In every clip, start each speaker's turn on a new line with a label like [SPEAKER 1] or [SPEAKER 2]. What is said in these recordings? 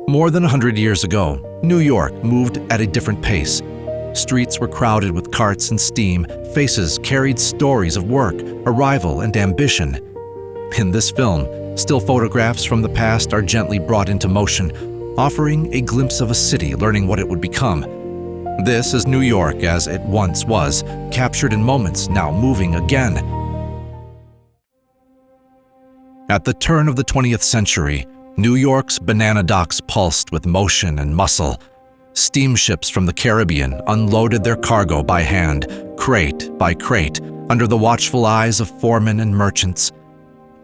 [SPEAKER 1] More than 100 years ago, New York moved at a different pace. Streets were crowded with carts and steam, faces carried stories of work, arrival, and ambition. In this film, still photographs from the past are gently brought into motion, offering a glimpse of a city learning what it would become. This is New York as it once was, captured in moments, now moving again. At the turn of the 20th century, New York's banana docks pulsed with motion and muscle. Steamships from the Caribbean unloaded their cargo by hand, crate by crate, under the watchful eyes of foremen and merchants.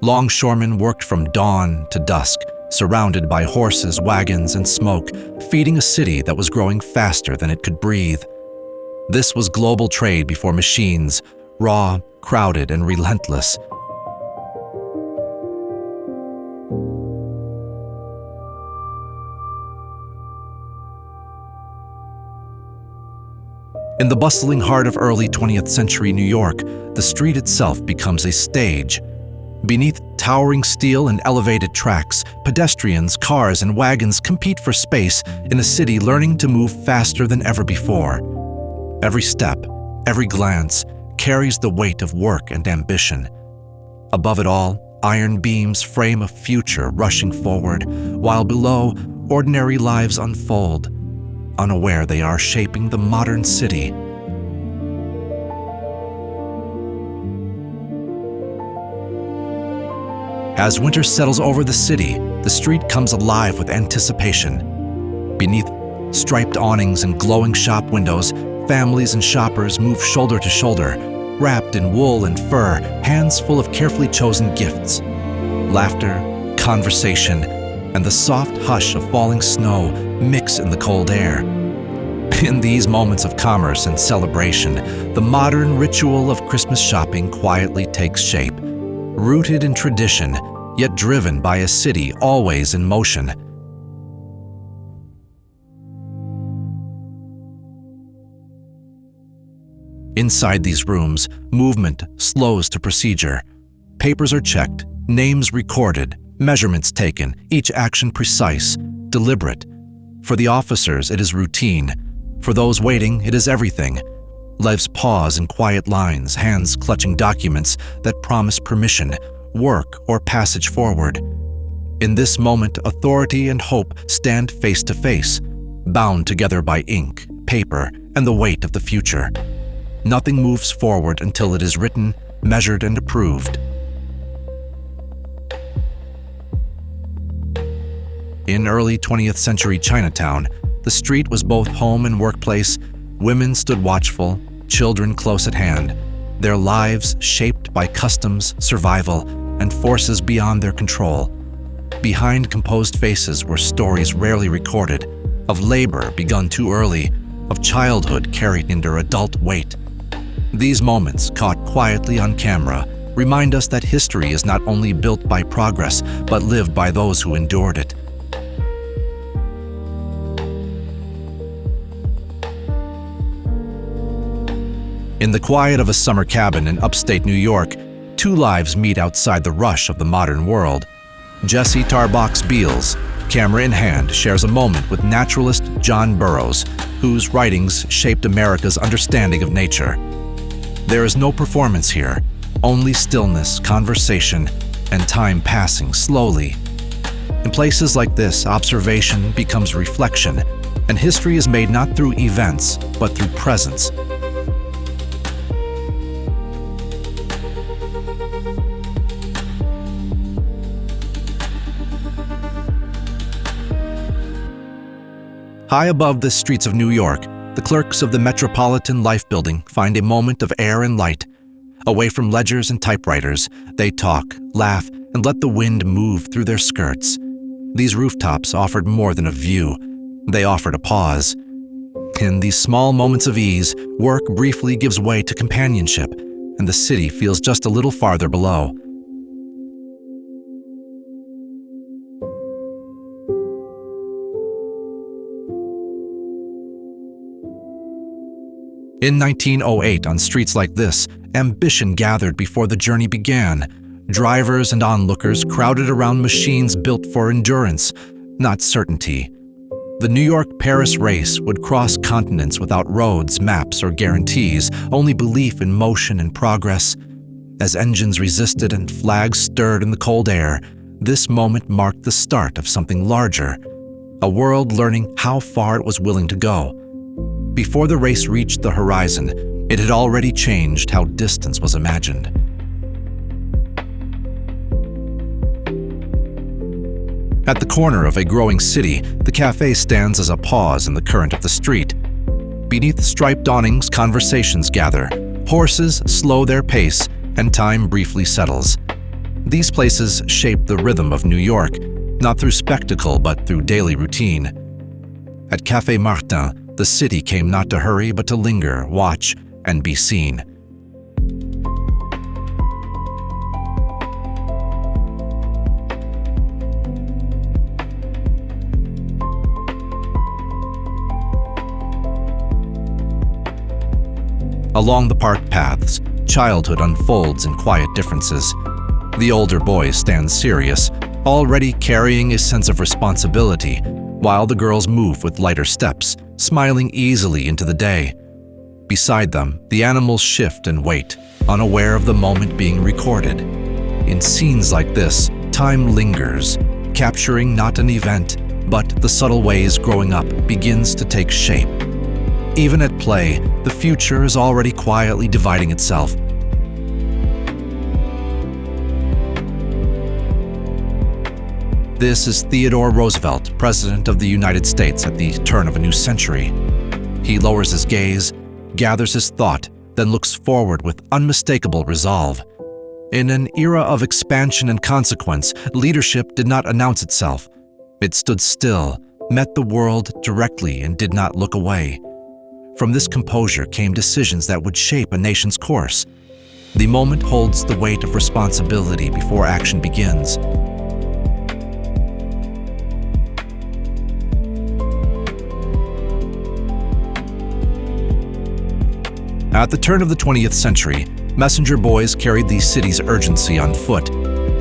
[SPEAKER 1] Longshoremen worked from dawn to dusk, surrounded by horses, wagons, and smoke, feeding a city that was growing faster than it could breathe. This was global trade before machines, raw, crowded, and relentless. In the bustling heart of early 20th century New York, the street itself becomes a stage. Beneath towering steel and elevated tracks, pedestrians, cars, and wagons compete for space in a city learning to move faster than ever before. Every step, every glance, carries the weight of work and ambition. Above it all, iron beams frame a future rushing forward, while below, ordinary lives unfold, unaware they are shaping the modern city. As winter settles over the city, the street comes alive with anticipation. Beneath striped awnings and glowing shop windows, families and shoppers move shoulder to shoulder, wrapped in wool and fur, hands full of carefully chosen gifts. Laughter, conversation, and the soft hush of falling snow mix in the cold air. In these moments of commerce and celebration, the modern ritual of Christmas shopping quietly takes shape, rooted in tradition, yet driven by a city always in motion. Inside these rooms, movement slows to procedure. Papers are checked, names recorded, measurements taken, each action precise, deliberate. For the officers, it is routine. For those waiting, it is everything. Lives pause in quiet lines, hands clutching documents that promise permission, work, or passage forward. In this moment, authority and hope stand face to face, bound together by ink, paper, and the weight of the future. Nothing moves forward until it is written, measured, and approved. In early 20th century Chinatown, the street was both home and workplace. Women stood watchful, children close at hand, their lives shaped by customs, survival, and forces beyond their control. Behind composed faces were stories rarely recorded, of labor begun too early, of childhood carried into adult weight. These moments, caught quietly on camera, remind us that history is not only built by progress, but lived by those who endured it. In the quiet of a summer cabin in upstate New York, two lives meet outside the rush of the modern world. Jessie Tarbox Beals, camera in hand, shares a moment with naturalist John Burroughs, whose writings shaped America's understanding of nature. There is no performance here, only stillness, conversation, and time passing slowly. In places like this, observation becomes reflection, and history is made not through events, but through presence. High above the streets of New York, the clerks of the Metropolitan Life Building find a moment of air and light. Away from ledgers and typewriters, they talk, laugh, and let the wind move through their skirts. These rooftops offered more than a view. They offered a pause. In these small moments of ease, work briefly gives way to companionship, and the city feels just a little farther below. In 1908, on streets like this, ambition gathered before the journey began. Drivers and onlookers crowded around machines built for endurance. not certainty. The New York-Paris race would cross continents without roads, maps, or guarantees, only belief in motion and progress. As engines resisted and flags stirred in the cold air, this moment marked the start of something larger, a world learning how far it was willing to go. Before the race reached the horizon, it had already changed how distance was imagined. At the corner of a growing city, the cafe stands as a pause in the current of the street. Beneath striped awnings, conversations gather. Horses slow their pace, and time briefly settles. These places shape the rhythm of New York, not through spectacle but through daily routine. At Café Martin, the city came not to hurry but to linger, watch, and be seen. Along the park paths, childhood unfolds in quiet differences. The older boy stands serious, already carrying a sense of responsibility, while the girls move with lighter steps, smiling easily into the day. Beside them, the animals shift and wait, unaware of the moment being recorded. In scenes like this, time lingers, capturing not an event, but the subtle ways growing up begins to take shape. Even at play, the future is already quietly dividing itself. This is Theodore Roosevelt, President of the United States at the turn of a new century. He lowers his gaze, gathers his thought, then looks forward with unmistakable resolve. In an era of expansion and consequence, leadership did not announce itself. It stood still, met the world directly, and did not look away. From this composure came decisions that would shape a nation's course. The moment holds the weight of responsibility before action begins. At the turn of the 20th century, messenger boys carried the city's urgency on foot.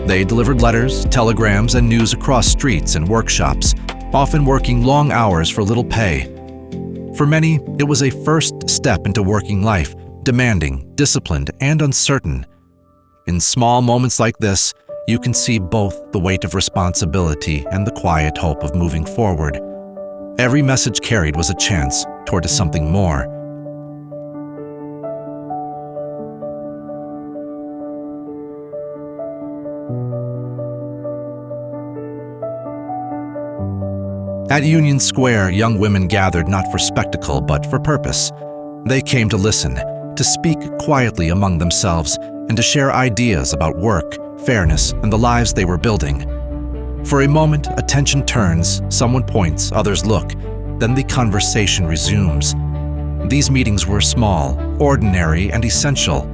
[SPEAKER 1] They delivered letters, telegrams, and news across streets and workshops, often working long hours for little pay. For many, it was a first step into working life, demanding, disciplined, and uncertain. In small moments like this, you can see both the weight of responsibility and the quiet hope of moving forward. Every message carried was a chance toward something more. At Union Square, young women gathered not for spectacle but for purpose. They came to listen, to speak quietly among themselves, and to share ideas about work, fairness, and the lives they were building. For a moment, attention turns, someone points, others look, then the conversation resumes. These meetings were small, ordinary, and essential.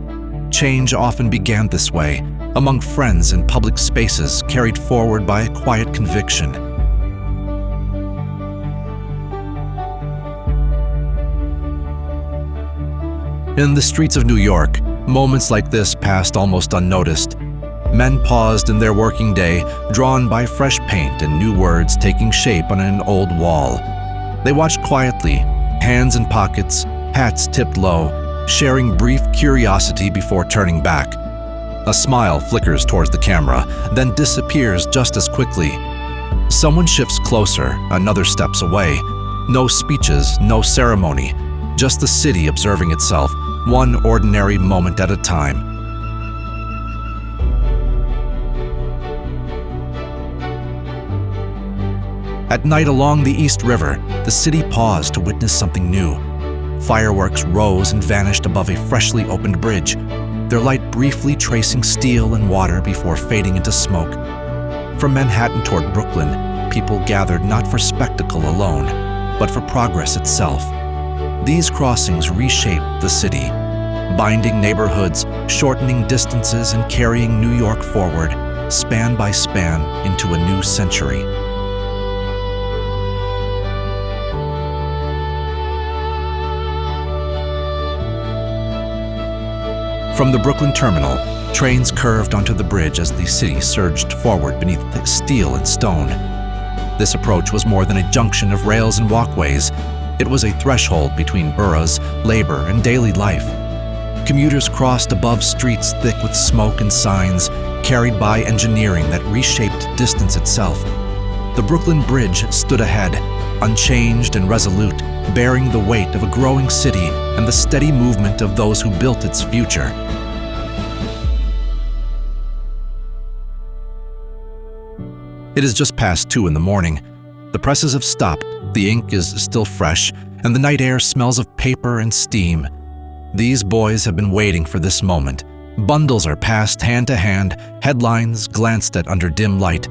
[SPEAKER 1] Change often began this way, among friends in public spaces, carried forward by a quiet conviction. In the streets of New York, moments like this passed almost unnoticed. Men paused in their working day, drawn by fresh paint and new words taking shape on an old wall. They watched quietly, hands in pockets, hats tipped low, sharing brief curiosity before turning back. A smile flickers towards the camera, then disappears just as quickly. Someone shifts closer, another steps away. No speeches, no ceremony, just the city observing itself, one ordinary moment at a time. At night along the East River, the city paused to witness something new. Fireworks rose and vanished above a freshly opened bridge, their light briefly tracing steel and water before fading into smoke. From Manhattan toward Brooklyn, people gathered not for spectacle alone, but for progress itself. These crossings reshaped the city, binding neighborhoods, shortening distances, and carrying New York forward, span by span, into a new century. From the Brooklyn terminal, trains curved onto the bridge as the city surged forward beneath steel and stone. This approach was more than a junction of rails and walkways. It was a threshold between boroughs, labor, and daily life. Commuters crossed above streets thick with smoke and signs, carried by engineering that reshaped distance itself. The Brooklyn Bridge stood ahead, unchanged and resolute, bearing the weight of a growing city and the steady movement of those who built its future. It is just past 2 in the morning. The presses have stopped, the ink is still fresh, and the night air smells of paper and steam. These boys have been waiting for this moment. Bundles are passed hand to hand, headlines glanced at under dim light.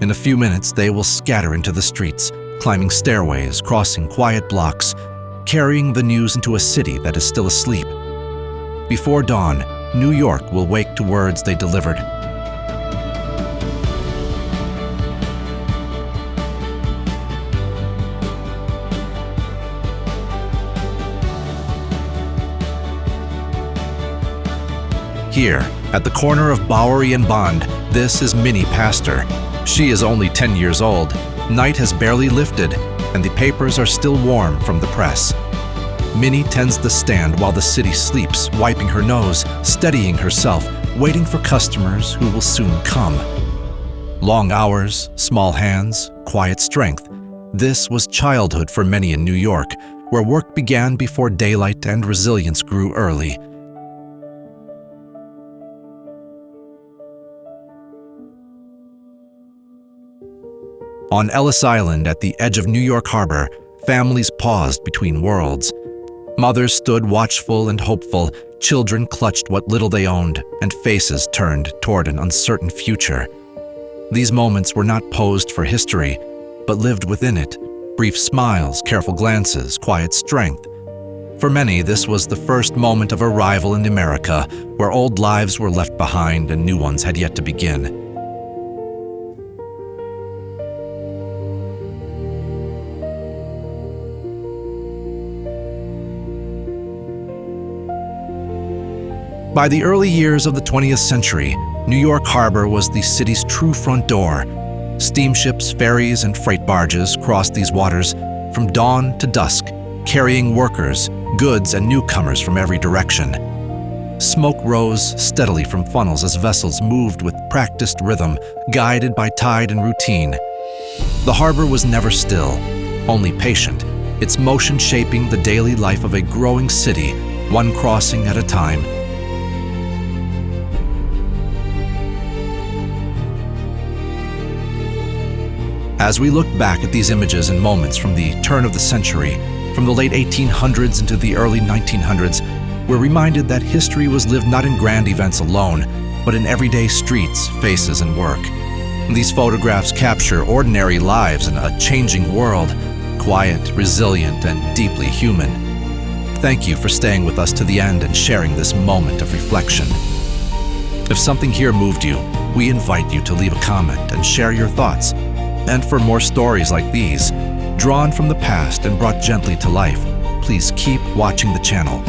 [SPEAKER 1] In a few minutes, they will scatter into the streets, climbing stairways, crossing quiet blocks, carrying the news into a city that is still asleep. Before dawn, New York will wake to words they delivered. Here, at the corner of Bowery and Bond, this is Minnie Pastor. She is only 10 years old. Night has barely lifted, and the papers are still warm from the press. Minnie tends the stand while the city sleeps, wiping her nose, steadying herself, waiting for customers who will soon come. Long hours, small hands, quiet strength. This was childhood for many in New York, where work began before daylight and resilience grew early. On Ellis Island at the edge of New York Harbor, families paused between worlds. Mothers stood watchful and hopeful, children clutched what little they owned, and faces turned toward an uncertain future. These moments were not posed for history, but lived within it. Brief smiles, careful glances, quiet strength. For many, this was the first moment of arrival in America, where old lives were left behind and new ones had yet to begin. By the early years of the 20th century, New York Harbor was the city's true front door. Steamships, ferries, and freight barges crossed these waters from dawn to dusk, carrying workers, goods, and newcomers from every direction. Smoke rose steadily from funnels as vessels moved with practiced rhythm, guided by tide and routine. The harbor was never still, only patient, its motion shaping the daily life of a growing city, one crossing at a time. As we look back at these images and moments from the turn of the century, from the late 1800s into the early 1900s, we're reminded that history was lived not in grand events alone, but in everyday streets, faces, and work. These photographs capture ordinary lives in a changing world, quiet, resilient, and deeply human. Thank you for staying with us to the end and sharing this moment of reflection. If something here moved you, we invite you to leave a comment and share your thoughts. And for more stories like these, drawn from the past and brought gently to life, please keep watching the channel.